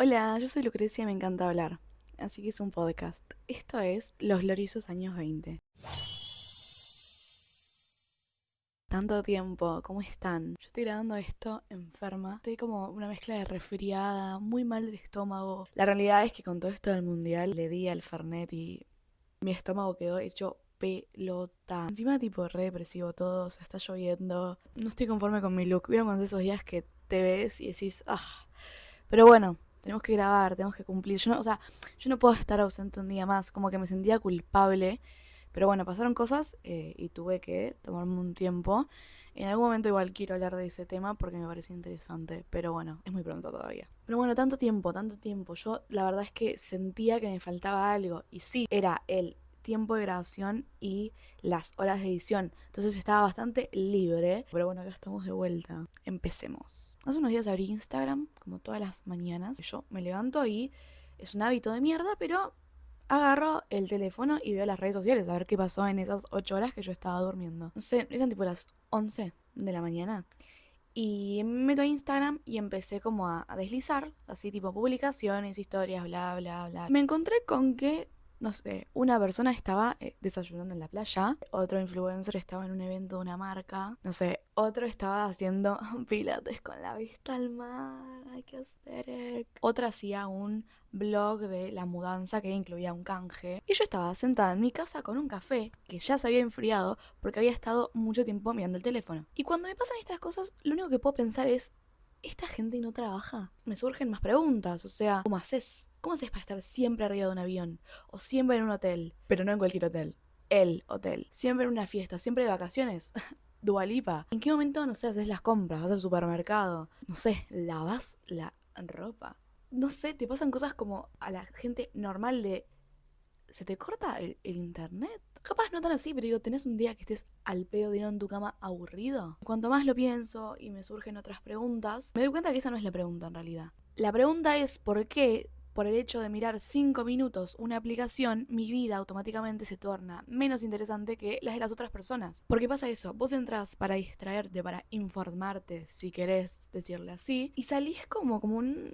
Hola, yo soy Lucrecia y me encanta hablar, así que es un podcast. Esto es Los gloriosos años 20. Tanto tiempo, ¿cómo están? Yo estoy grabando esto enferma. Estoy como una mezcla de resfriada, muy mal del estómago. La realidad es que con todo esto del mundial le di al Fernet y mi estómago quedó hecho pelota. Encima tipo re depresivo todo, o sea, está lloviendo. No estoy conforme con mi look. ¿Vieron cuando esos días que te ves y decís, ah? Pero bueno, tenemos que grabar, tenemos que cumplir. Yo no puedo estar ausente un día más, como que me sentía culpable. Pero bueno, pasaron cosas y tuve que tomarme un tiempo. En algún momento igual quiero hablar de ese tema porque me parece interesante, pero bueno, es muy pronto todavía. Pero bueno, tanto tiempo, tanto tiempo. Yo la verdad es que sentía que me faltaba algo y sí, era el tiempo de grabación y las horas de edición. Entonces estaba bastante libre. Pero bueno, acá estamos de vuelta. Empecemos. Hace unos días abrí Instagram, como todas las mañanas. Yo me levanto y es un hábito de mierda, pero agarro el teléfono y veo las redes sociales a ver qué pasó en esas 8 horas que yo estaba durmiendo. No sé, eran tipo las 11 de la mañana. Y me meto a Instagram y empecé como a deslizar, así tipo publicaciones, historias, bla, bla, bla. Me encontré con que, no sé, una persona estaba desayunando en la playa, otro influencer estaba en un evento de una marca, no sé, otro estaba haciendo pilates con la vista al mar, hay que hacer. Otra hacía un blog de la mudanza que incluía un canje. Y yo estaba sentada en mi casa con un café que ya se había enfriado porque había estado mucho tiempo mirando el teléfono. Y cuando me pasan estas cosas, lo único que puedo pensar es, ¿esta gente no trabaja? Me surgen más preguntas, o sea, ¿cómo haces? ¿Cómo haces para estar siempre arriba de un avión? O siempre en un hotel, pero no en cualquier hotel. El hotel. Siempre en una fiesta, siempre de vacaciones. Dualipa. ¿En qué momento, no sé, haces las compras? ¿Vas al supermercado? No sé, lavas la ropa. No sé, te pasan cosas como a la gente normal de... ¿Se te corta el internet? Capaz no tan así, pero digo, ¿tenés un día que estés al pedo tirado en tu cama aburrido? Cuanto más lo pienso y me surgen otras preguntas, me doy cuenta que esa no es la pregunta en realidad. La pregunta es por qué, por el hecho de mirar 5 minutos una aplicación, mi vida automáticamente se torna menos interesante que las de las otras personas. ¿Por qué pasa eso? Vos entras para distraerte, para informarte, si querés decirle así, y salís como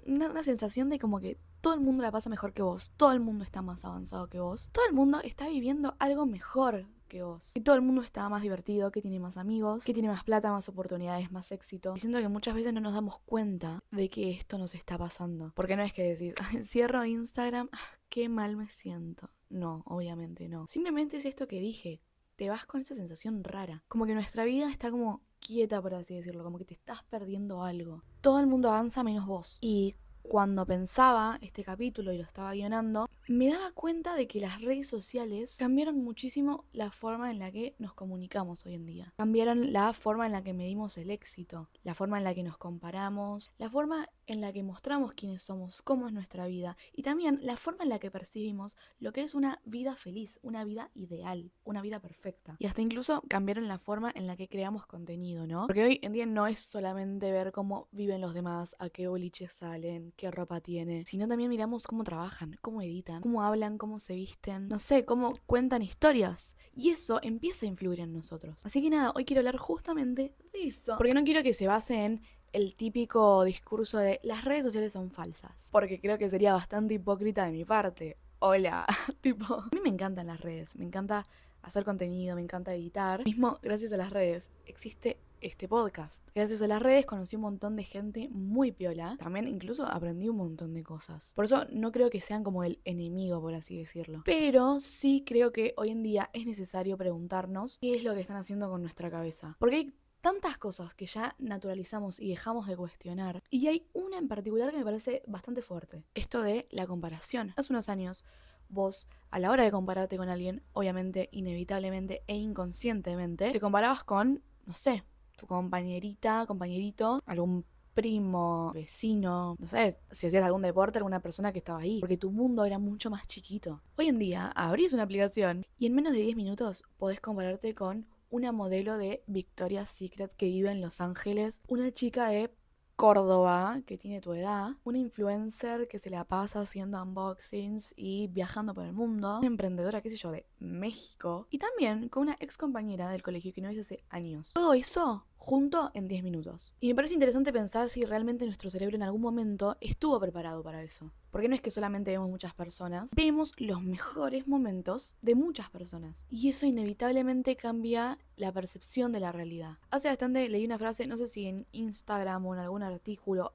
una sensación de como que todo el mundo la pasa mejor que vos, todo el mundo está más avanzado que vos, todo el mundo está viviendo algo mejor que vos. Y todo el mundo está más divertido, que tiene más amigos, que tiene más plata, más oportunidades, más éxito. Y siento que muchas veces no nos damos cuenta de que esto nos está pasando. Porque no es que decís, cierro Instagram, qué mal me siento. No, obviamente no. Simplemente es esto que dije, te vas con esa sensación rara. Como que nuestra vida está como quieta, por así decirlo, como que te estás perdiendo algo. Todo el mundo avanza menos vos. Y cuando pensaba este capítulo y lo estaba guionando, me daba cuenta de que las redes sociales cambiaron muchísimo la forma en la que nos comunicamos hoy en día. Cambiaron la forma en la que medimos el éxito, la forma en la que nos comparamos, la forma en la que mostramos quiénes somos, cómo es nuestra vida y también la forma en la que percibimos lo que es una vida feliz, una vida ideal, una vida perfecta. Y hasta incluso cambiaron la forma en la que creamos contenido, ¿no? Porque hoy en día no es solamente ver cómo viven los demás, a qué boliches salen, qué ropa tiene, sino también miramos cómo trabajan, cómo editan, cómo hablan, cómo se visten, no sé, cómo cuentan historias. Y eso empieza a influir en nosotros. Así que nada, hoy quiero hablar justamente de eso. Porque no quiero que se base en el típico discurso de las redes sociales son falsas. Porque creo que sería bastante hipócrita de mi parte. Hola, tipo, a mí me encantan las redes, me encanta hacer contenido, me encanta editar. Mismo gracias a las redes existe este podcast. Gracias a las redes conocí un montón de gente muy piola. También incluso aprendí un montón de cosas. Por eso no creo que sean como el enemigo, por así decirlo. Pero sí creo que hoy en día es necesario preguntarnos qué es lo que están haciendo con nuestra cabeza. Porque hay tantas cosas que ya naturalizamos y dejamos de cuestionar. Y hay una en particular que me parece bastante fuerte. Esto de la comparación. Hace unos años vos, a la hora de compararte con alguien, obviamente, inevitablemente e inconscientemente, te comparabas con, no sé, tu compañerita, compañerito, algún primo, vecino, no sé, si hacías algún deporte, alguna persona que estaba ahí, porque tu mundo era mucho más chiquito. Hoy en día abrís una aplicación y en menos de 10 minutos podés compararte con una modelo de Victoria's Secret que vive en Los Ángeles, una chica de Córdoba que tiene tu edad, una influencer que se la pasa haciendo unboxings y viajando por el mundo, una emprendedora, qué sé yo, de México, y también con una ex compañera del colegio que no ves hace años. Todo eso junto en 10 minutos. Y me parece interesante pensar si realmente nuestro cerebro en algún momento estuvo preparado para eso. Porque no es que solamente vemos muchas personas, vemos los mejores momentos de muchas personas. Y eso inevitablemente cambia la percepción de la realidad. Hace bastante leí una frase, no sé si en Instagram o en algún artículo,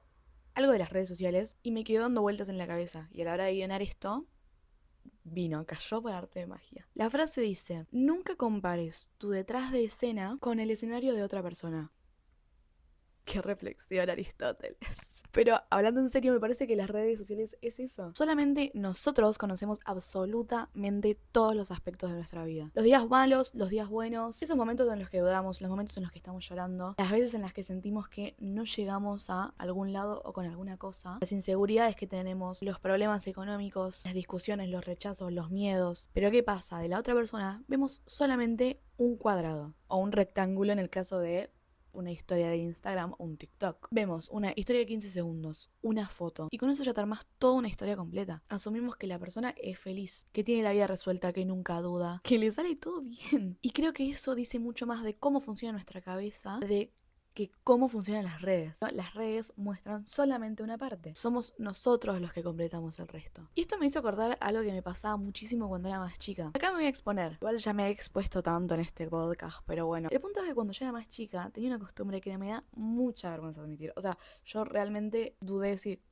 algo de las redes sociales, y me quedó dando vueltas en la cabeza. Y a la hora de guionar esto, cayó por arte de magia. La frase dice: nunca compares tu detrás de escena con el escenario de otra persona. Qué reflexión, Aristóteles. Pero hablando en serio, me parece que las redes sociales es eso. Solamente nosotros conocemos absolutamente todos los aspectos de nuestra vida. Los días malos, los días buenos, esos momentos en los que dudamos, los momentos en los que estamos llorando, las veces en las que sentimos que no llegamos a algún lado o con alguna cosa, las inseguridades que tenemos, los problemas económicos, las discusiones, los rechazos, los miedos. Pero ¿qué pasa? De la otra persona vemos solamente un cuadrado o un rectángulo en el caso de una historia de Instagram o un TikTok. Vemos una historia de 15 segundos, una foto, y con eso ya te armas toda una historia completa. Asumimos que la persona es feliz, que tiene la vida resuelta, que nunca duda, que le sale todo bien. Y creo que eso dice mucho más de cómo funciona nuestra cabeza, de que cómo funcionan las redes. Las redes muestran solamente una parte. Somos nosotros los que completamos el resto. Y esto me hizo acordar algo que me pasaba muchísimo cuando era más chica. Acá me voy a exponer. Igual ya me he expuesto tanto en este podcast, pero bueno. El punto es que cuando yo era más chica tenía una costumbre que me da mucha vergüenza admitir. O sea, yo realmente dudé si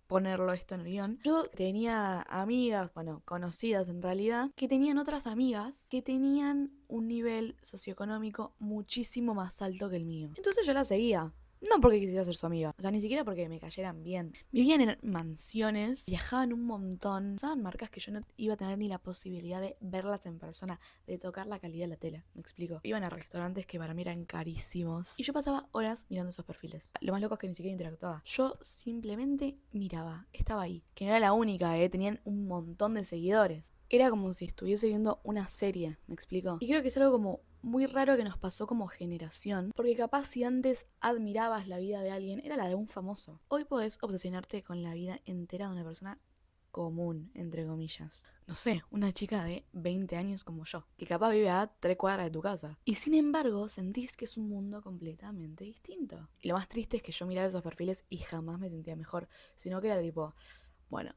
ponerlo esto en el guión. Yo tenía amigas, bueno, conocidas en realidad, que tenían otras amigas que tenían un nivel socioeconómico muchísimo más alto que el mío. Entonces yo la seguía. No porque quisiera ser su amiga, o sea, ni siquiera porque me cayeran bien. Vivían en mansiones, viajaban un montón, usaban marcas que yo no iba a tener ni la posibilidad de verlas en persona, de tocar la calidad de la tela, me explico. Iban a restaurantes que para mí eran carísimos y yo pasaba horas mirando esos perfiles. Lo más loco es que ni siquiera interactuaba. Yo simplemente miraba, estaba ahí. Que no era la única, tenían un montón de seguidores. Era como si estuviese viendo una serie, me explico. Y creo que es algo como muy raro que nos pasó como generación, porque capaz si antes admirabas la vida de alguien, era la de un famoso. Hoy podés obsesionarte con la vida entera de una persona común, entre comillas. No sé, una chica de 20 años como yo, que capaz vive a 3 cuadras de tu casa. Y sin embargo, sentís que es un mundo completamente distinto. Y lo más triste es que yo miraba esos perfiles y jamás me sentía mejor, sino que era tipo, bueno,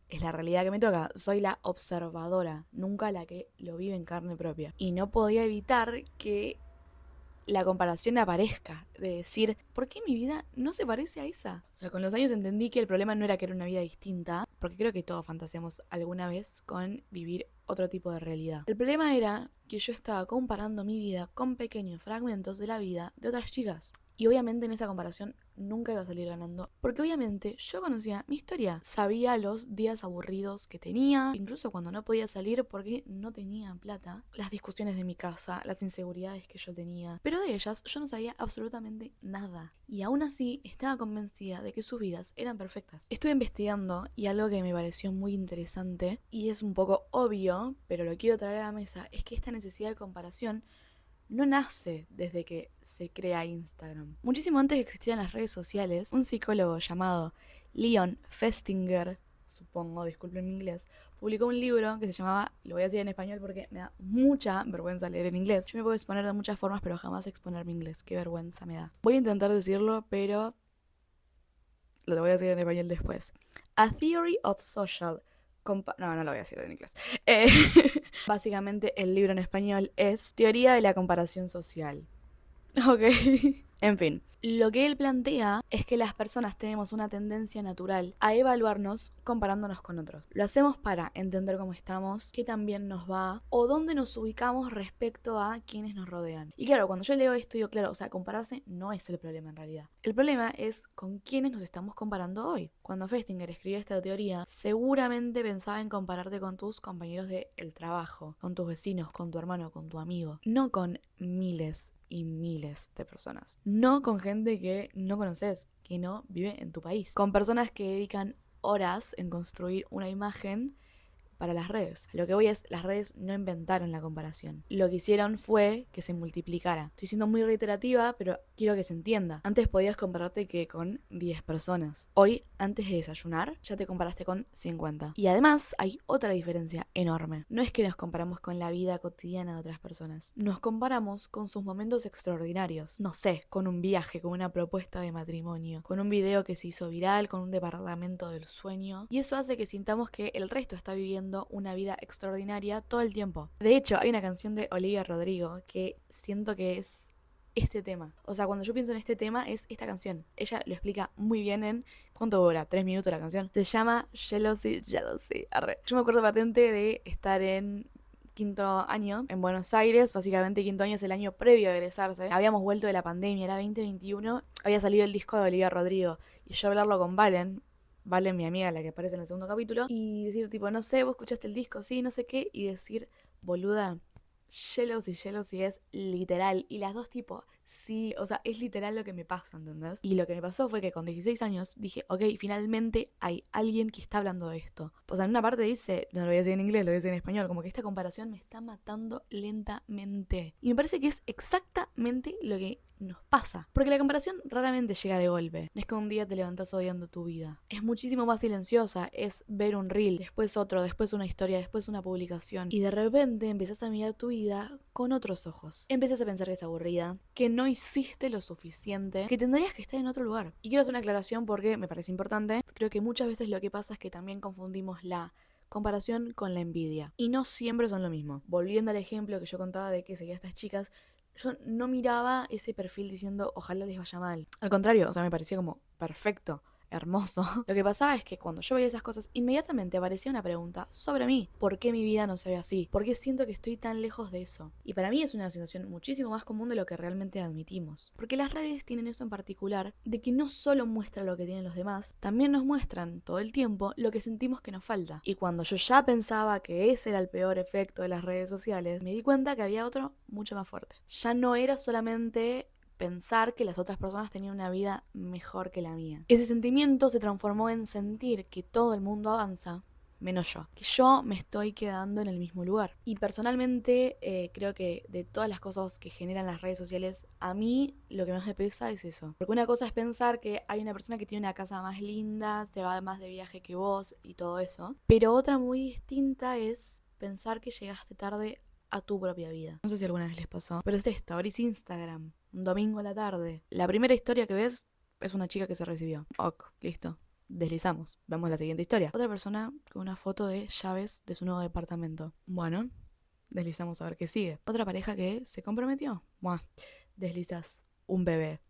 es la realidad que me toca. Soy la observadora, nunca la que lo vive en carne propia. Y no podía evitar que la comparación aparezca, de decir, ¿por qué mi vida no se parece a esa? O sea, con los años entendí que el problema no era que era una vida distinta, porque creo que todos fantaseamos alguna vez con vivir otro tipo de realidad. El problema era que yo estaba comparando mi vida con pequeños fragmentos de la vida de otras chicas. Y obviamente en esa comparación nunca iba a salir ganando, porque obviamente yo conocía mi historia, sabía los días aburridos que tenía, incluso cuando no podía salir porque no tenía plata, las discusiones de mi casa, las inseguridades que yo tenía, pero de ellas yo no sabía absolutamente nada, y aún así estaba convencida de que sus vidas eran perfectas. Estuve investigando y algo que me pareció muy interesante, y es un poco obvio, pero lo quiero traer a la mesa, es que esta necesidad de comparación no nace desde que se crea Instagram. Muchísimo antes de que existieran las redes sociales, un psicólogo llamado Leon Festinger, supongo, disculpen mi inglés, publicó un libro que se llamaba, lo voy a decir en español porque me da mucha vergüenza leer en inglés. Yo me puedo exponer de muchas formas, pero jamás exponer mi inglés. Qué vergüenza me da. Voy a intentar decirlo, pero lo voy a decir en español después. A Theory of Social no lo voy a decir en inglés. Básicamente el libro en español es Teoría de la comparación social. Ok. En fin, lo que él plantea es que las personas tenemos una tendencia natural a evaluarnos comparándonos con otros. Lo hacemos para entender cómo estamos, qué tan bien nos va o dónde nos ubicamos respecto a quienes nos rodean. Y claro, cuando yo leo esto digo, claro, o sea, compararse no es el problema en realidad. El problema es con quiénes nos estamos comparando hoy. Cuando Festinger escribió esta teoría, seguramente pensaba en compararte con tus compañeros del trabajo, con tus vecinos, con tu hermano, con tu amigo, no con miles y miles de personas. No con gente que no conoces, que no vive en tu país. Con personas que dedican horas en construir una imagen para las redes. Lo que voy es, las redes no inventaron la comparación. Lo que hicieron fue que se multiplicara. Estoy siendo muy reiterativa, pero quiero que se entienda. Antes podías compararte que con 10 personas. Hoy, antes de desayunar, ya te comparaste con 50. Y además, hay otra diferencia enorme. No es que nos comparamos con la vida cotidiana de otras personas. Nos comparamos con sus momentos extraordinarios. No sé, con un viaje, con una propuesta de matrimonio, con un video que se hizo viral, con un departamento del sueño. Y eso hace que sintamos que el resto está viviendo una vida extraordinaria todo el tiempo. De hecho, hay una canción de Olivia Rodrigo que siento que es este tema. O sea, cuando yo pienso en este tema es esta canción. Ella lo explica muy bien en... ¿Cuánto dura? 3 minutos la canción. Se llama Jealousy, Jealousy. Arre. Yo me acuerdo patente de estar en quinto año en Buenos Aires. Básicamente quinto año es el año previo a egresarse. Habíamos vuelto de la pandemia, era 2021. Había salido el disco de Olivia Rodrigo. Y yo hablarlo con Valen, mi amiga, la que aparece en el segundo capítulo, y decir tipo, no sé, vos escuchaste el disco, sí, no sé qué, y decir, boluda, Jealousy, Jealousy es literal. Y las dos tipo, sí, o sea, es literal lo que me pasa, ¿entendés? Y lo que me pasó fue que con 16 años dije, ok, finalmente hay alguien que está hablando de esto. O sea, en una parte dice, no lo voy a decir en inglés, lo voy a decir en español, como que esta comparación me está matando lentamente. Y me parece que es exactamente lo que nos pasa. Porque la comparación raramente llega de golpe. No es que un día te levantás odiando tu vida. Es muchísimo más silenciosa. Es ver un reel, después otro, después una historia, después una publicación. Y de repente empezás a mirar tu vida con otros ojos. Empiezas a pensar que es aburrida, que no hiciste lo suficiente, que tendrías que estar en otro lugar. Y quiero hacer una aclaración porque me parece importante. Creo que muchas veces lo que pasa es que también confundimos la comparación con la envidia. Y no siempre son lo mismo. Volviendo al ejemplo que yo contaba de que seguía a estas chicas, yo no miraba ese perfil diciendo ojalá les vaya mal. Al contrario, o sea, me parecía como perfecto, hermoso. Lo que pasaba es que cuando yo veía esas cosas, inmediatamente aparecía una pregunta sobre mí. ¿Por qué mi vida no se ve así? ¿Por qué siento que estoy tan lejos de eso? Y para mí es una sensación muchísimo más común de lo que realmente admitimos. Porque las redes tienen eso en particular, de que no solo muestran lo que tienen los demás, también nos muestran todo el tiempo lo que sentimos que nos falta. Y cuando yo ya pensaba que ese era el peor efecto de las redes sociales, me di cuenta que había otro mucho más fuerte. Ya no era solamente pensar que las otras personas tenían una vida mejor que la mía. Ese sentimiento se transformó en sentir que todo el mundo avanza, menos yo. Que yo me estoy quedando en el mismo lugar. Y personalmente creo que de todas las cosas que generan las redes sociales, a mí lo que más me pesa es eso. Porque una cosa es pensar que hay una persona que tiene una casa más linda, se va más de viaje que vos y todo eso. Pero otra muy distinta es pensar que llegaste tarde a tu propia vida. No sé si alguna vez les pasó, pero es esto, abrís Instagram, un domingo a la tarde. La primera historia que ves es una chica que se recibió. Ok, listo. Deslizamos. Vemos la siguiente historia. Otra persona con una foto de llaves de su nuevo departamento. Bueno, deslizamos a ver qué sigue. Otra pareja que se comprometió. Buah, deslizas un bebé.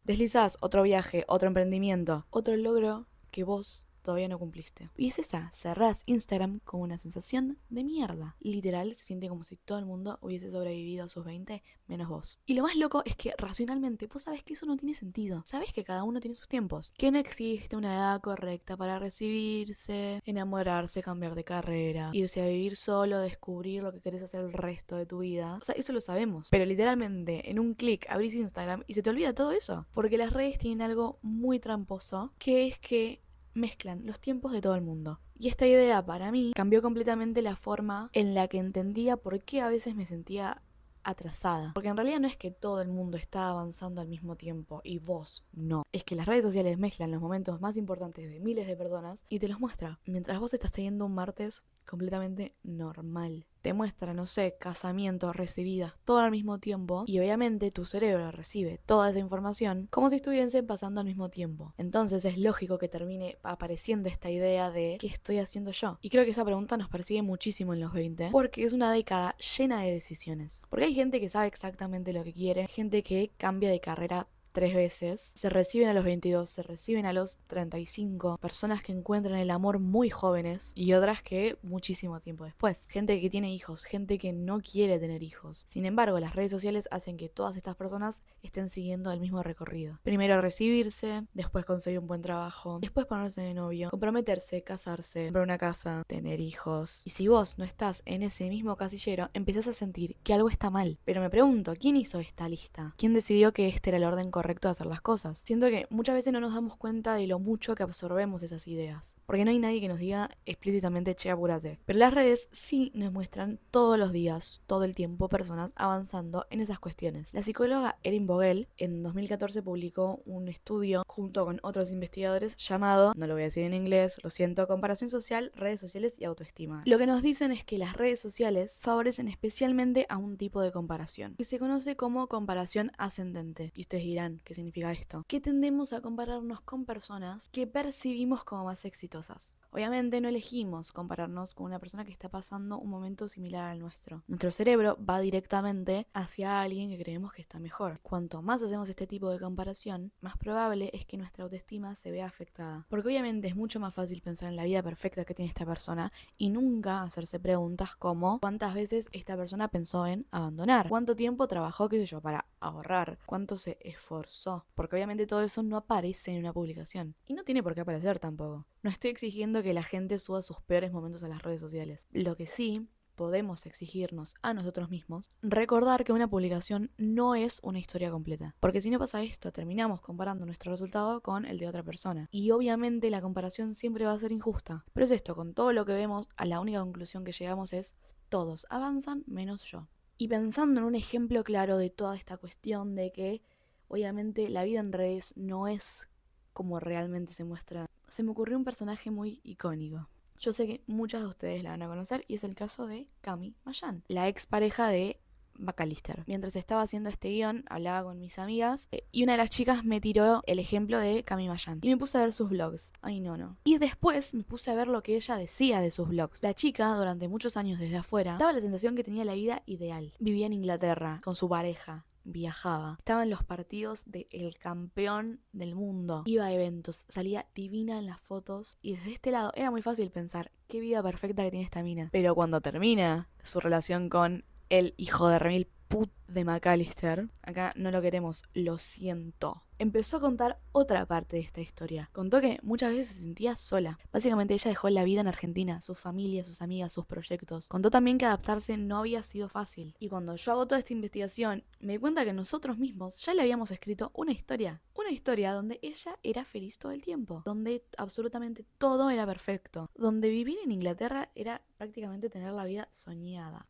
Deslizas otro viaje, otro emprendimiento, otro logro que vos todavía no cumpliste. Y es esa, cerrás Instagram con una sensación de mierda. Literal, se siente como si todo el mundo hubiese sobrevivido a sus 20 menos vos. Y lo más loco es que racionalmente vos sabés que eso no tiene sentido. Sabés que cada uno tiene sus tiempos. Que no existe una edad correcta para recibirse, enamorarse, cambiar de carrera, irse a vivir solo, descubrir lo que querés hacer el resto de tu vida. O sea, eso lo sabemos. Pero literalmente, en un clic abrís Instagram y se te olvida todo eso. Porque las redes tienen algo muy tramposo, que es que mezclan los tiempos de todo el mundo. Y esta idea para mí cambió completamente la forma en la que entendía por qué a veces me sentía atrasada. Porque en realidad no es que todo el mundo está avanzando al mismo tiempo y vos no. Es que las redes sociales mezclan los momentos más importantes de miles de personas y te los muestra. Mientras vos estás teniendo un martes completamente normal. Te muestra, no sé, casamientos, recibidas, todo al mismo tiempo. Y obviamente tu cerebro recibe toda esa información como si estuviesen pasando al mismo tiempo. Entonces es lógico que termine apareciendo esta idea de ¿qué estoy haciendo yo? Y creo que esa pregunta nos persigue muchísimo en los 20, porque es una década llena de decisiones. Porque hay gente que sabe exactamente lo que quiere, gente que cambia de carrera 3 veces, se reciben a los 22, se reciben a los 35, personas que encuentran el amor muy jóvenes y otras que muchísimo tiempo después, gente que tiene hijos, gente que no quiere tener hijos. Sin embargo, las redes sociales hacen que todas estas personas estén siguiendo el mismo recorrido. Primero recibirse, después conseguir un buen trabajo, después ponerse de novio, comprometerse, casarse, comprar una casa, tener hijos. Y si vos no estás en ese mismo casillero, empezás a sentir que algo está mal. Pero me pregunto, ¿quién hizo esta lista? ¿Quién decidió que este era el orden correcto correcto de hacer las cosas. Siento que muchas veces no nos damos cuenta de lo mucho que absorbemos esas ideas, porque no hay nadie que nos diga explícitamente, che, apúrate. Pero las redes sí nos muestran todos los días, todo el tiempo, personas avanzando en esas cuestiones. La psicóloga Erin Vogel en 2014 publicó un estudio junto con otros investigadores llamado, no lo voy a decir en inglés, lo siento, comparación social, redes sociales y autoestima. Lo que nos dicen es que las redes sociales favorecen especialmente a un tipo de comparación, que se conoce como comparación ascendente. Y ustedes dirán, ¿qué significa esto? Que tendemos a compararnos con personas que percibimos como más exitosas. Obviamente no elegimos compararnos con una persona que está pasando un momento similar al nuestro. Nuestro cerebro va directamente hacia alguien que creemos que está mejor. Cuanto más hacemos este tipo de comparación, más probable es que nuestra autoestima se vea afectada. Porque obviamente es mucho más fácil pensar en la vida perfecta que tiene esta persona y nunca hacerse preguntas como ¿cuántas veces esta persona pensó en abandonar? ¿Cuánto tiempo trabajó, qué sé yo, para ahorrar? ¿Cuánto se esforzó? Porque obviamente todo eso no aparece en una publicación. Y no tiene por qué aparecer tampoco. No estoy exigiendo que la gente suba sus peores momentos a las redes sociales. Lo que sí podemos exigirnos a nosotros mismos, recordar que una publicación no es una historia completa. Porque si no pasa esto, terminamos comparando nuestro resultado con el de otra persona. Y obviamente la comparación siempre va a ser injusta. Pero es esto, con todo lo que vemos, a la única conclusión que llegamos es todos avanzan menos yo. Y pensando en un ejemplo claro de toda esta cuestión de que obviamente la vida en redes no es como realmente se muestra, se me ocurrió un personaje muy icónico. Yo sé que muchas de ustedes la van a conocer y es el caso de Cami Mayan, la expareja de McAllister. Mientras estaba haciendo este guión, hablaba con mis amigas y una de las chicas me tiró el ejemplo de Cami Mayan y me puse a ver sus vlogs. Ay, no. Y después me puse a ver lo que ella decía de sus vlogs. La chica, durante muchos años desde afuera, daba la sensación que tenía la vida ideal. Vivía en Inglaterra con su pareja. Viajaba, estaba en los partidos del campeón del mundo, iba a eventos, salía divina en las fotos y desde este lado era muy fácil pensar qué vida perfecta que tiene esta mina. Pero cuando termina su relación con el hijo de remil put de McAllister, acá no lo queremos, lo siento. Empezó a contar otra parte de esta historia. Contó que muchas veces se sentía sola. Básicamente ella dejó la vida en Argentina, su familia, sus amigas, sus proyectos. Contó también que adaptarse no había sido fácil. Y cuando yo hago toda esta investigación, me di cuenta que nosotros mismos ya le habíamos escrito una historia. Una historia donde ella era feliz todo el tiempo. Donde absolutamente todo era perfecto. Donde vivir en Inglaterra era prácticamente tener la vida soñada.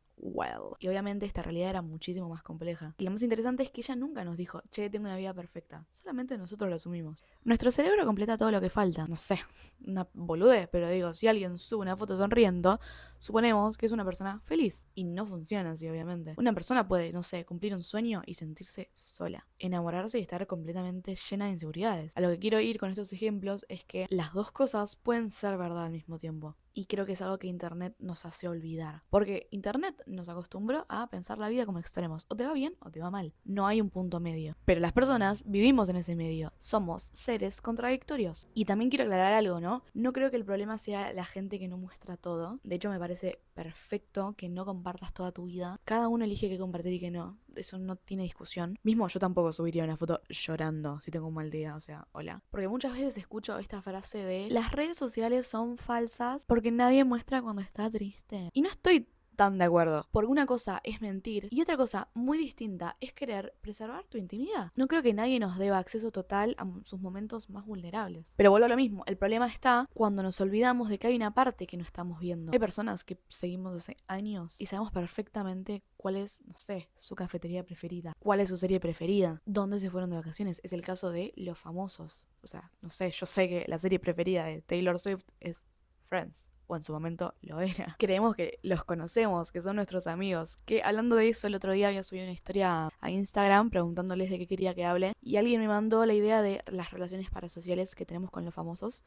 Y obviamente esta realidad era muchísimo más compleja. Y lo más interesante es que ella nunca nos dijo, che, tengo una vida perfecta. Solamente nosotros lo asumimos. Nuestro cerebro completa todo lo que falta. No sé, una boludez, pero digo, si alguien sube una foto sonriendo, suponemos que es una persona feliz. Y no funciona así, obviamente. Una persona puede, no sé, cumplir un sueño y sentirse sola. Enamorarse y estar completamente llena de inseguridades. A lo que quiero ir con estos ejemplos es que las dos cosas pueden ser verdad al mismo tiempo. Y creo que es algo que Internet nos hace olvidar. Porque Internet nos acostumbró a pensar la vida como extremos. O te va bien o te va mal. No hay un punto medio. Pero las personas vivimos en ese medio. Somos seres contradictorios. Y también quiero aclarar algo, ¿no? No creo que el problema sea la gente que no muestra todo. De hecho, me parece perfecto que no compartas toda tu vida. Cada uno elige qué compartir y qué no. Eso no tiene discusión. Mismo yo tampoco subiría una foto llorando si tengo un mal día. O sea, hola. Porque muchas veces escucho esta frase de las redes sociales son falsas porque nadie muestra cuando está triste. Y no estoy tan de acuerdo. Porque una cosa es mentir y otra cosa muy distinta es querer preservar tu intimidad. No creo que nadie nos deba acceso total a sus momentos más vulnerables. Pero vuelvo a lo mismo, el problema está cuando nos olvidamos de que hay una parte que no estamos viendo. Hay personas que seguimos hace años y sabemos perfectamente cuál es, no sé, su cafetería preferida, cuál es su serie preferida, dónde se fueron de vacaciones. Es el caso de los famosos. O sea, no sé, yo sé que la serie preferida de Taylor Swift es Friends. O en su momento lo era. Creemos que los conocemos, que son nuestros amigos. Que hablando de eso, el otro día había subido una historia a Instagram preguntándoles de qué quería que hable. Y alguien me mandó la idea de las relaciones parasociales que tenemos con los famosos.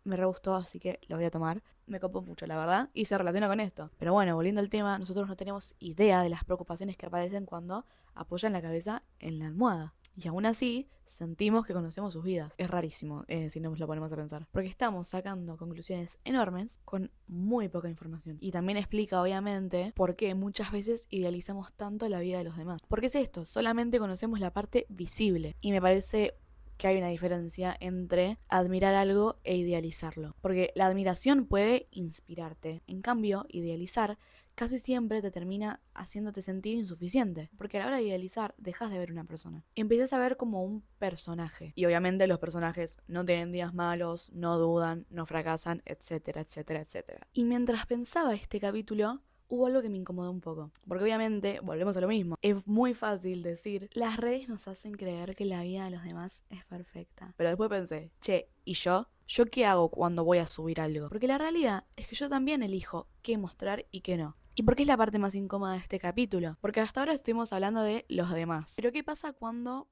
Me re gustó, así que lo voy a tomar. Me copó mucho, la verdad. Y se relaciona con esto. Pero bueno, volviendo al tema, nosotros no tenemos idea de las preocupaciones que aparecen cuando apoyan la cabeza en la almohada. Y aún así, sentimos que conocemos sus vidas. Es rarísimo si nos lo ponemos a pensar. Porque estamos sacando conclusiones enormes con muy poca información. Y también explica, obviamente, por qué muchas veces idealizamos tanto la vida de los demás. Porque es esto, solamente conocemos la parte visible. Y me parece que hay una diferencia entre admirar algo e idealizarlo. Porque la admiración puede inspirarte. En cambio, idealizar casi siempre te termina haciéndote sentir insuficiente. Porque a la hora de idealizar, dejas de ver una persona. Empiezas a ver como un personaje. Y obviamente los personajes no tienen días malos, no dudan, no fracasan, etcétera, etcétera, etcétera. Y mientras pensaba este capítulo, hubo algo que me incomodó un poco. Porque obviamente, volvemos a lo mismo, es muy fácil decir, las redes nos hacen creer que la vida de los demás es perfecta. Pero después pensé, che, ¿y yo? ¿Yo qué hago cuando voy a subir algo? Porque la realidad es que yo también elijo qué mostrar y qué no. ¿Y por qué es la parte más incómoda de este capítulo? Porque hasta ahora estuvimos hablando de los demás. Pero ¿qué pasa cuando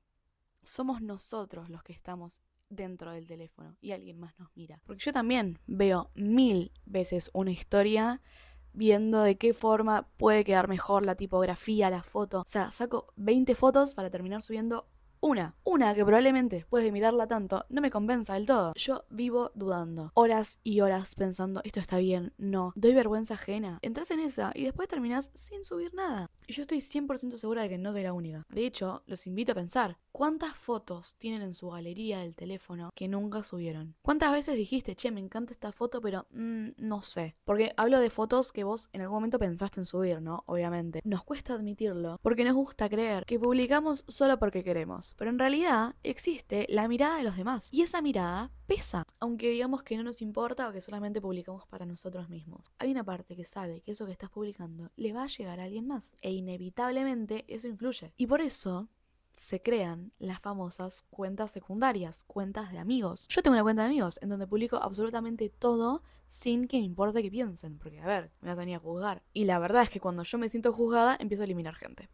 somos nosotros los que estamos dentro del teléfono y alguien más nos mira? Porque yo también veo 1000 veces una historia viendo de qué forma puede quedar mejor la tipografía, la foto. O sea, saco 20 fotos para terminar subiendo una que probablemente después de mirarla tanto no me convenza del todo. Yo vivo dudando, horas y horas pensando, esto está bien, no, doy vergüenza ajena. Entras en esa y después terminás sin subir nada. Y yo estoy 100% segura de que no soy la única. De hecho, los invito a pensar, ¿cuántas fotos tienen en su galería del teléfono que nunca subieron? ¿Cuántas veces dijiste, che, me encanta esta foto, pero no sé? Porque hablo de fotos que vos en algún momento pensaste en subir, ¿no? Obviamente. Nos cuesta admitirlo porque nos gusta creer que publicamos solo porque queremos. Pero en realidad existe la mirada de los demás. Y esa mirada pesa. Aunque digamos que no nos importa o que solamente publicamos para nosotros mismos. Hay una parte que sabe que eso que estás publicando le va a llegar a alguien más. E inevitablemente eso influye. Y por eso se crean las famosas cuentas secundarias, cuentas de amigos. Yo tengo una cuenta de amigos en donde publico absolutamente todo sin que me importe que piensen. Porque, a ver, me vas a venir a juzgar. Y la verdad es que cuando yo me siento juzgada, empiezo a eliminar gente.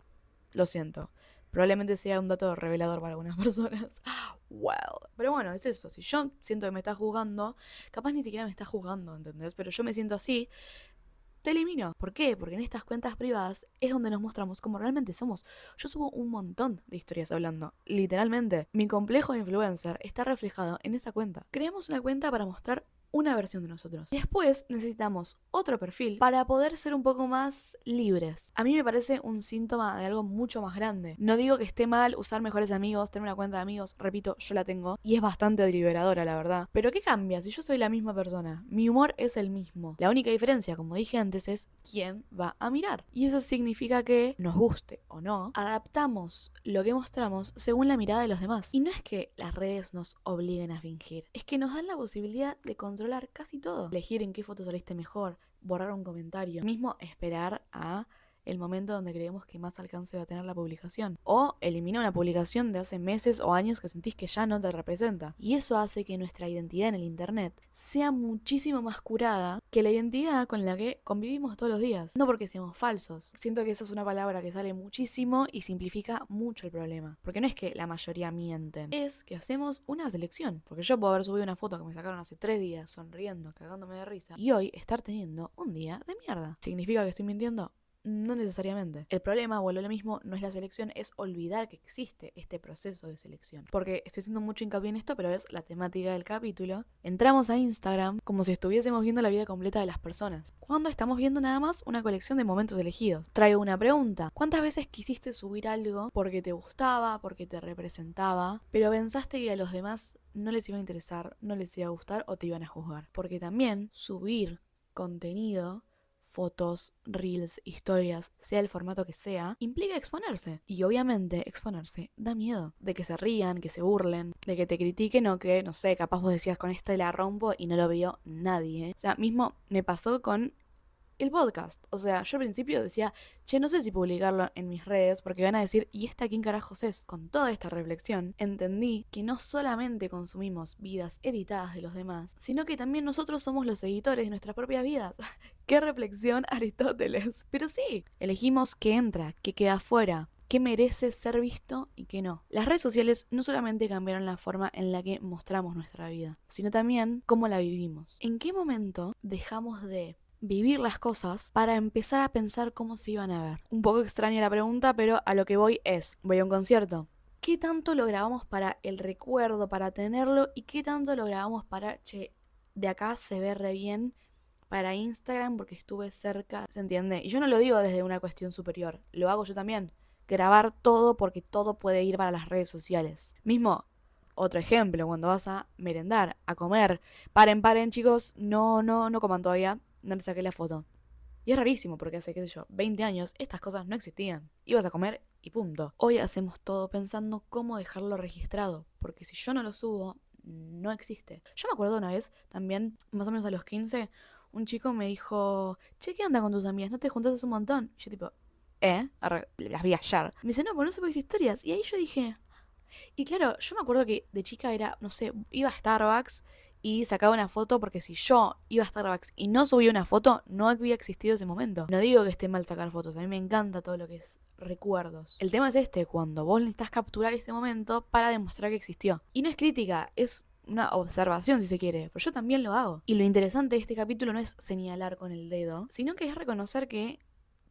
Lo siento. Probablemente sea un dato revelador para algunas personas. Well. Pero bueno, es eso. Si yo siento que me está juzgando, capaz ni siquiera me está juzgando, ¿entendés? Pero yo me siento así, te elimino. ¿Por qué? Porque en estas cuentas privadas es donde nos mostramos cómo realmente somos. Yo subo un montón de historias hablando. Literalmente. Mi complejo de influencer está reflejado en esa cuenta. Creamos una cuenta para mostrar una versión de nosotros. Después necesitamos otro perfil para poder ser un poco más libres. A mí me parece un síntoma de algo mucho más grande. No digo que esté mal usar mejores amigos, tener una cuenta de amigos, repito, yo la tengo y es bastante liberadora, la verdad. Pero ¿qué cambia si yo soy la misma persona? Mi humor es el mismo. La única diferencia, como dije antes, es quién va a mirar. Y eso significa que, nos guste o no, adaptamos lo que mostramos según la mirada de los demás. Y no es que las redes nos obliguen a fingir, es que nos dan la posibilidad de controlar casi todo. Elegir en qué foto saliste mejor, borrar un comentario, mismo esperar a el momento donde creemos que más alcance va a tener la publicación. O eliminar una publicación de hace meses o años que sentís que ya no te representa. Y eso hace que nuestra identidad en el internet sea muchísimo más curada que la identidad con la que convivimos todos los días. No porque seamos falsos. Siento que esa es una palabra que sale muchísimo y simplifica mucho el problema. Porque no es que la mayoría mienten, es que hacemos una selección. Porque yo puedo haber subido una foto que me sacaron hace 3 días sonriendo, cagándome de risa, y hoy estar teniendo un día de mierda. ¿Significa que estoy mintiendo? No necesariamente. El problema, vuelvo a lo mismo, no es la selección, es olvidar que existe este proceso de selección. Porque estoy haciendo mucho hincapié en esto, pero es la temática del capítulo. Entramos a Instagram como si estuviésemos viendo la vida completa de las personas, cuando estamos viendo nada más una colección de momentos elegidos. Traigo una pregunta. ¿Cuántas veces quisiste subir algo porque te gustaba, porque te representaba, pero pensaste que a los demás no les iba a interesar, no les iba a gustar o te iban a juzgar? Porque también subir contenido, fotos, reels, historias, sea el formato que sea, implica exponerse. Y obviamente exponerse da miedo. De que se rían, que se burlen, de que te critiquen o que, no sé, capaz vos decías con esta la rompo y no lo vio nadie. O sea, mismo me pasó con el podcast. O sea, yo al principio decía, che, no sé si publicarlo en mis redes porque van a decir, ¿y esta quién carajos es? Con toda esta reflexión, entendí que no solamente consumimos vidas editadas de los demás, sino que también nosotros somos los editores de nuestras propias vidas. ¡Qué reflexión, Aristóteles! Pero sí, elegimos qué entra, qué queda fuera, qué merece ser visto y qué no. Las redes sociales no solamente cambiaron la forma en la que mostramos nuestra vida, sino también cómo la vivimos. ¿En qué momento dejamos de vivir las cosas para empezar a pensar cómo se iban a ver? Un poco extraña la pregunta, pero a lo que voy es, voy a un concierto. ¿Qué tanto lo grabamos para el recuerdo, para tenerlo? ¿Y qué tanto lo grabamos para, che, de acá se ve re bien para Instagram porque estuve cerca? ¿Se entiende? Y yo no lo digo desde una cuestión superior, lo hago yo también. Grabar todo porque todo puede ir para las redes sociales. Mismo, Otro ejemplo, cuando vas a merendar, a comer. Paren, chicos, no coman todavía, no les saqué la foto. Y es rarísimo porque hace, qué sé yo, 20 años estas cosas no existían. Ibas a comer y punto. Hoy hacemos todo pensando cómo dejarlo registrado, porque si yo no lo subo, no existe. Yo me acuerdo una vez, también, más o menos a los 15, un chico me dijo, che, ¿qué onda con tus amigas? ¿No te juntas hace un montón? Y yo tipo, las vi ayer. Me dice, no, pues no subís historias. Y ahí yo dije, y claro, yo me acuerdo que de chica era, no sé, iba a Starbucks y sacaba una foto porque si yo iba a Starbucks y no subía una foto, no había existido ese momento. No digo que esté mal sacar fotos, a mí me encanta todo lo que es recuerdos. El tema es este, cuando vos necesitas capturar ese momento para demostrar que existió. Y no es crítica, es una observación si se quiere, pero yo también lo hago. Y lo interesante de este capítulo no es señalar con el dedo, sino que es reconocer que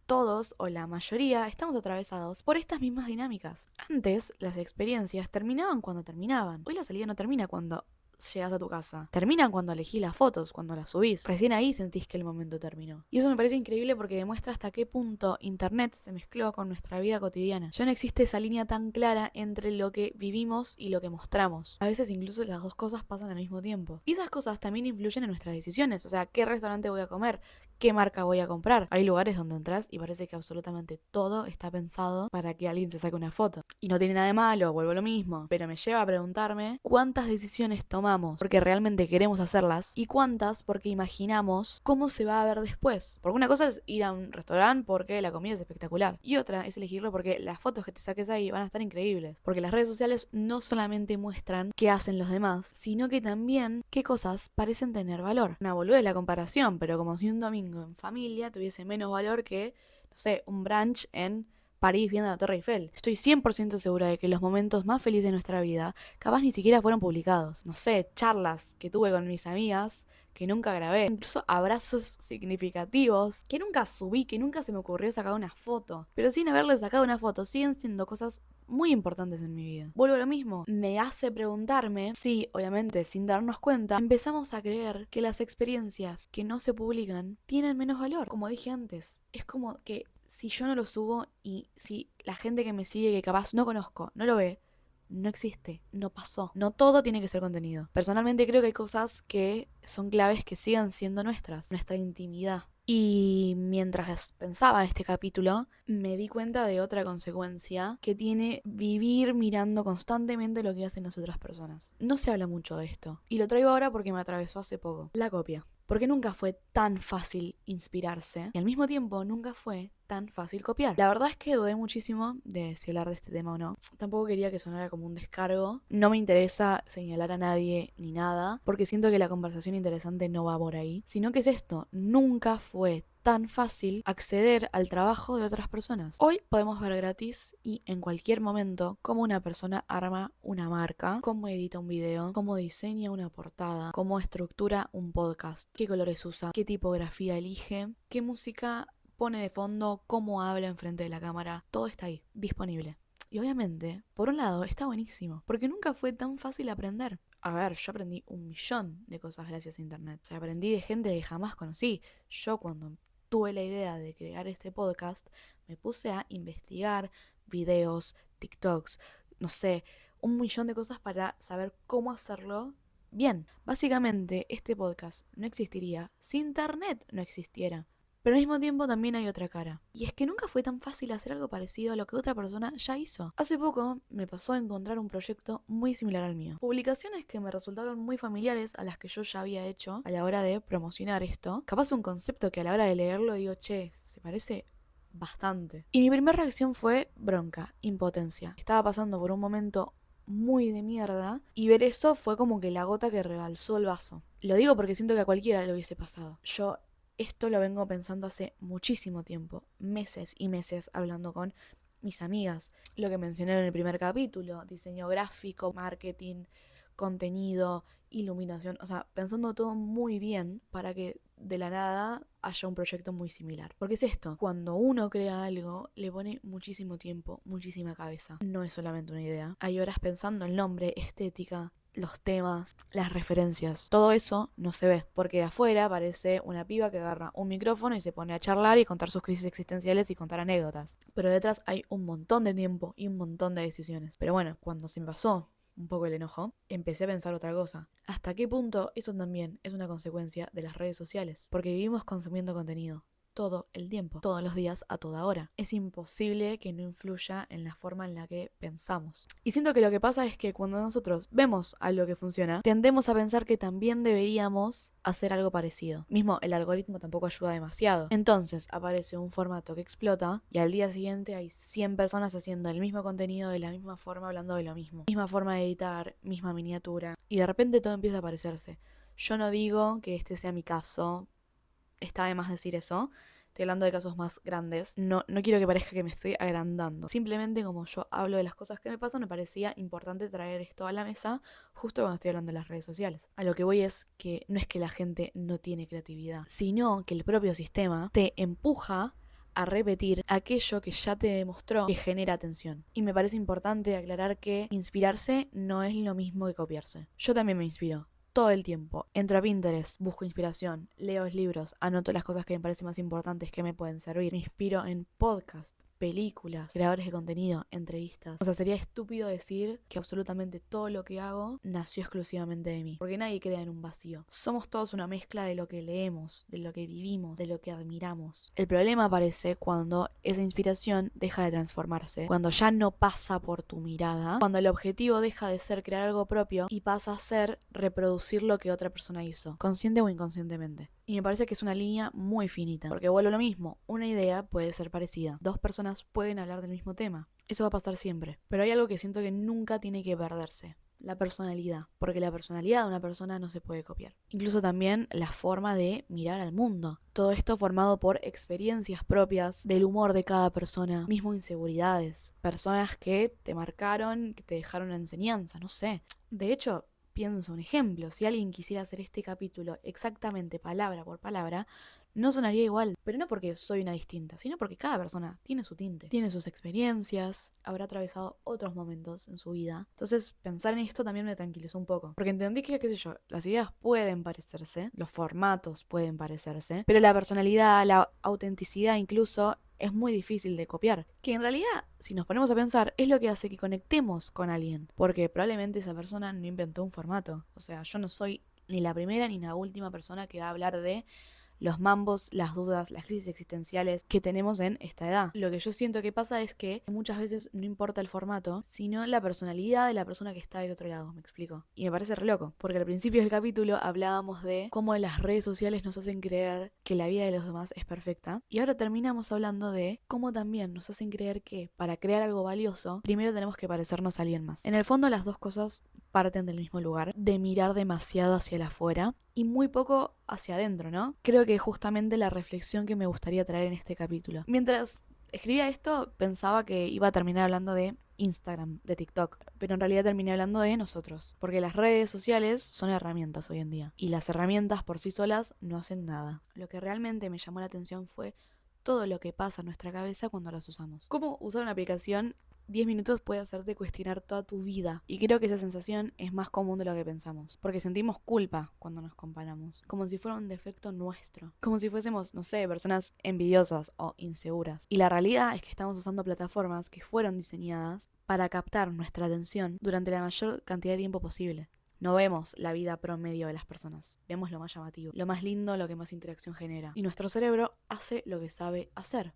todos o la mayoría estamos atravesados por estas mismas dinámicas. Antes, las experiencias terminaban cuando terminaban. Hoy la salida no termina cuando llegas a tu casa. Terminan cuando elegís las fotos, cuando las subís. Recién ahí sentís que el momento terminó. Y eso me parece increíble porque demuestra hasta qué punto Internet se mezcló con nuestra vida cotidiana. Ya no existe esa línea tan clara entre lo que vivimos y lo que mostramos. A veces incluso las dos cosas pasan al mismo tiempo. Y esas cosas también influyen en nuestras decisiones. O sea, ¿qué restaurante voy a comer? ¿Qué marca voy a comprar? Hay lugares donde entras y parece que absolutamente todo está pensado para que alguien se saque una foto. Y no tiene nada de malo, vuelvo a lo mismo. Pero me lleva a preguntarme cuántas decisiones tomamos porque realmente queremos hacerlas y cuántas porque imaginamos cómo se va a ver después. Porque una cosa es ir a un restaurante porque la comida es espectacular y otra es elegirlo porque las fotos que te saques ahí van a estar increíbles. Porque las redes sociales no solamente muestran qué hacen los demás, sino que también qué cosas parecen tener valor. Una boludez la comparación, pero como si un domingo en familia tuviese menos valor que, no sé, un brunch en París viendo la Torre Eiffel. Estoy 100% segura de que los momentos más felices de nuestra vida capaz ni siquiera fueron publicados. No sé, charlas que tuve con mis amigas que nunca grabé, incluso abrazos significativos que nunca subí, que nunca se me ocurrió sacar una foto. Pero sin haberle sacado una foto, siguen siendo cosas muy importantes en mi vida. Vuelvo a lo mismo, me hace preguntarme si, obviamente sin darnos cuenta, empezamos a creer que las experiencias que no se publican tienen menos valor. Como dije antes, es como que si yo no lo subo y si la gente que me sigue, que capaz no conozco, no lo ve, no existe, no pasó. No todo tiene que ser contenido. Personalmente creo que hay cosas que son claves que sigan siendo nuestras, nuestra intimidad. Y mientras pensaba en este capítulo, me di cuenta de otra consecuencia que tiene vivir mirando constantemente lo que hacen las otras personas. No se habla mucho de esto, y lo traigo ahora porque me atravesó hace poco. La copia. Porque nunca fue tan fácil inspirarse y al mismo tiempo nunca fue tan fácil copiar. La verdad es que dudé muchísimo de si hablar de este tema o no. Tampoco quería que sonara como un descargo. No me interesa señalar a nadie ni nada, porque siento que la conversación interesante no va por ahí, sino que es esto, nunca fue tan fácil acceder al trabajo de otras personas. Hoy podemos ver gratis y en cualquier momento cómo una persona arma una marca, cómo edita un video, cómo diseña una portada, cómo estructura un podcast, qué colores usa, qué tipografía elige, qué música pone de fondo, cómo habla enfrente de la cámara. Todo está ahí, disponible. Y obviamente, por un lado, está buenísimo, porque nunca fue tan fácil aprender. A ver, yo aprendí un millón de cosas gracias a internet. O sea, aprendí de gente que jamás conocí. Yo cuando tuve la idea de crear este podcast, me puse a investigar videos, TikToks, no sé, un millón de cosas para saber cómo hacerlo bien. Básicamente, este podcast no existiría si internet no existiera. Pero al mismo tiempo también hay otra cara. Y es que nunca fue tan fácil hacer algo parecido a lo que otra persona ya hizo. Hace poco me pasó a encontrar un proyecto muy similar al mío. Publicaciones que me resultaron muy familiares a las que yo ya había hecho a la hora de promocionar esto. Capaz un concepto que a la hora de leerlo digo, che, se parece bastante. Y mi primera reacción fue bronca, impotencia. Estaba pasando por un momento muy de mierda y ver eso fue como que la gota que rebalsó el vaso. Lo digo porque siento que a cualquiera le hubiese pasado. Yo esto lo vengo pensando hace muchísimo tiempo, meses y meses hablando con mis amigas. Lo que mencioné en el primer capítulo, diseño gráfico, marketing, contenido, iluminación, o sea, pensando todo muy bien para que de la nada haya un proyecto muy similar. Porque es esto, cuando uno crea algo, le pone muchísimo tiempo, muchísima cabeza. No es solamente una idea. Hay horas pensando el nombre, estética, los temas, las referencias. Todo eso no se ve, porque de afuera parece una piba que agarra un micrófono y se pone a charlar y contar sus crisis existenciales y contar anécdotas. Pero detrás hay un montón de tiempo y un montón de decisiones. Pero bueno, cuando se me pasó un poco el enojo, empecé a pensar otra cosa. ¿Hasta qué punto eso también es una consecuencia de las redes sociales? Porque vivimos consumiendo contenido todo el tiempo, todos los días, a toda hora. Es imposible que no influya en la forma en la que pensamos. Y siento que lo que pasa es que cuando nosotros vemos algo que funciona, tendemos a pensar que también deberíamos hacer algo parecido. Mismo el algoritmo tampoco ayuda demasiado. Entonces aparece un formato que explota y al día siguiente hay 100 personas haciendo el mismo contenido de la misma forma, hablando de lo mismo. Misma forma de editar, misma miniatura. Y de repente todo empieza a parecerse. Yo no digo que este sea mi caso, está de más decir eso. Estoy hablando de casos más grandes. No quiero que parezca que me estoy agrandando. Simplemente como yo hablo de las cosas que me pasan, me parecía importante traer esto a la mesa justo cuando estoy hablando de las redes sociales. A lo que voy es que no es que la gente no tiene creatividad, sino que el propio sistema te empuja a repetir aquello que ya te demostró que genera atención. Y me parece importante aclarar que inspirarse no es lo mismo que copiarse. Yo también me inspiro todo el tiempo. Entro a Pinterest, busco inspiración, leo libros, anoto las cosas que me parecen más importantes que me pueden servir. Me inspiro en podcasts, películas, creadores de contenido, entrevistas. O sea, sería estúpido decir que absolutamente todo lo que hago nació exclusivamente de mí, porque nadie queda en un vacío. Somos todos una mezcla de lo que leemos, de lo que vivimos, de lo que admiramos. El problema aparece cuando esa inspiración deja de transformarse, cuando ya no pasa por tu mirada, cuando el objetivo deja de ser crear algo propio y pasa a ser reproducir lo que otra persona hizo, consciente o inconscientemente. Y me parece que es una línea muy finita, porque vuelvo a lo mismo, una idea puede ser parecida, dos personas pueden hablar del mismo tema, eso va a pasar siempre, pero hay algo que siento que nunca tiene que perderse: la personalidad, porque la personalidad de una persona no se puede copiar. Incluso también la forma de mirar al mundo. Todo esto formado por experiencias propias, del humor de cada persona, mismo inseguridades, personas que te marcaron, que te dejaron una enseñanza, no sé. De hecho, pienso un ejemplo: si alguien quisiera hacer este capítulo exactamente palabra por palabra, no sonaría igual, pero no porque soy una distinta, sino porque cada persona tiene su tinte, tiene sus experiencias, habrá atravesado otros momentos en su vida. Entonces, pensar en esto también me tranquilizó un poco, porque entendí que, qué sé yo, las ideas pueden parecerse, los formatos pueden parecerse, pero la personalidad, la autenticidad incluso, es muy difícil de copiar. Que en realidad, si nos ponemos a pensar, es lo que hace que conectemos con alguien, porque probablemente esa persona no inventó un formato. O sea, yo no soy ni la primera ni la última persona que va a hablar de los mambos, las dudas, las crisis existenciales que tenemos en esta edad. Lo que yo siento que pasa es que muchas veces no importa el formato, sino la personalidad de la persona que está del otro lado, ¿me explico? Y me parece re loco, porque al principio del capítulo hablábamos de cómo las redes sociales nos hacen creer que la vida de los demás es perfecta, y ahora terminamos hablando de cómo también nos hacen creer que para crear algo valioso, primero tenemos que parecernos a alguien más. En el fondo, las dos cosas parten del mismo lugar, de mirar demasiado hacia el afuera y muy poco hacia adentro, ¿no? Creo que justamente la reflexión que me gustaría traer en este capítulo. Mientras escribía esto, pensaba que iba a terminar hablando de Instagram, de TikTok, pero en realidad terminé hablando de nosotros, porque las redes sociales son herramientas hoy en día, y las herramientas por sí solas no hacen nada. Lo que realmente me llamó la atención fue todo lo que pasa en nuestra cabeza cuando las usamos. Cómo usar una aplicación 10 minutos puede hacerte cuestionar toda tu vida. Y creo que esa sensación es más común de lo que pensamos. Porque sentimos culpa cuando nos comparamos. Como si fuera un defecto nuestro. Como si fuésemos, no sé, personas envidiosas o inseguras. Y la realidad es que estamos usando plataformas que fueron diseñadas para captar nuestra atención durante la mayor cantidad de tiempo posible. No vemos la vida promedio de las personas, vemos lo más llamativo, lo más lindo, lo que más interacción genera. Y nuestro cerebro hace lo que sabe hacer: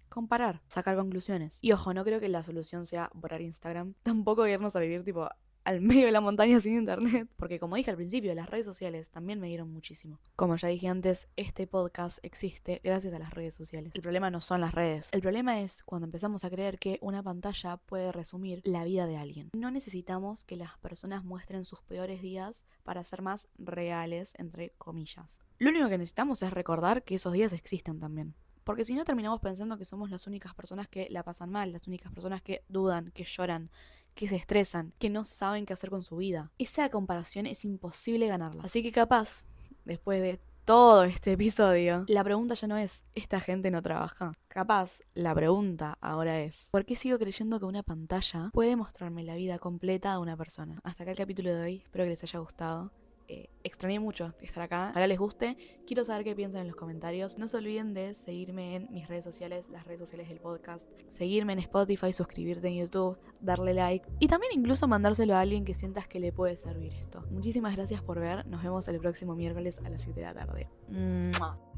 comparar, sacar conclusiones. Y ojo, no creo que la solución sea borrar Instagram, tampoco irnos a vivir tipo al medio de la montaña sin internet, porque como dije al principio, las redes sociales también me dieron muchísimo. Como ya dije antes, este podcast existe gracias a las redes sociales. El problema no son las redes, el problema es cuando empezamos a creer que una pantalla puede resumir la vida de alguien. No necesitamos que las personas muestren sus peores días para ser más reales, entre comillas. Lo único que necesitamos es recordar que esos días existen también. Porque si no, terminamos pensando que somos las únicas personas que la pasan mal, las únicas personas que dudan, que lloran, que se estresan, que no saben qué hacer con su vida. Esa comparación es imposible ganarla. Así que capaz, después de todo este episodio, la pregunta ya no es ¿esta gente no trabaja? Capaz, la pregunta ahora es ¿por qué sigo creyendo que una pantalla puede mostrarme la vida completa de una persona? Hasta acá el capítulo de hoy, espero que les haya gustado. extrañé mucho estar acá. Ojalá les guste. Quiero saber qué piensan en los comentarios. No se olviden de seguirme en mis redes sociales, las redes sociales del podcast. Seguirme en Spotify, suscribirte en YouTube, darle like. Y también incluso mandárselo a alguien que sientas que le puede servir esto. Muchísimas gracias por ver. Nos vemos el próximo miércoles a las 7 de la tarde. ¡Mua!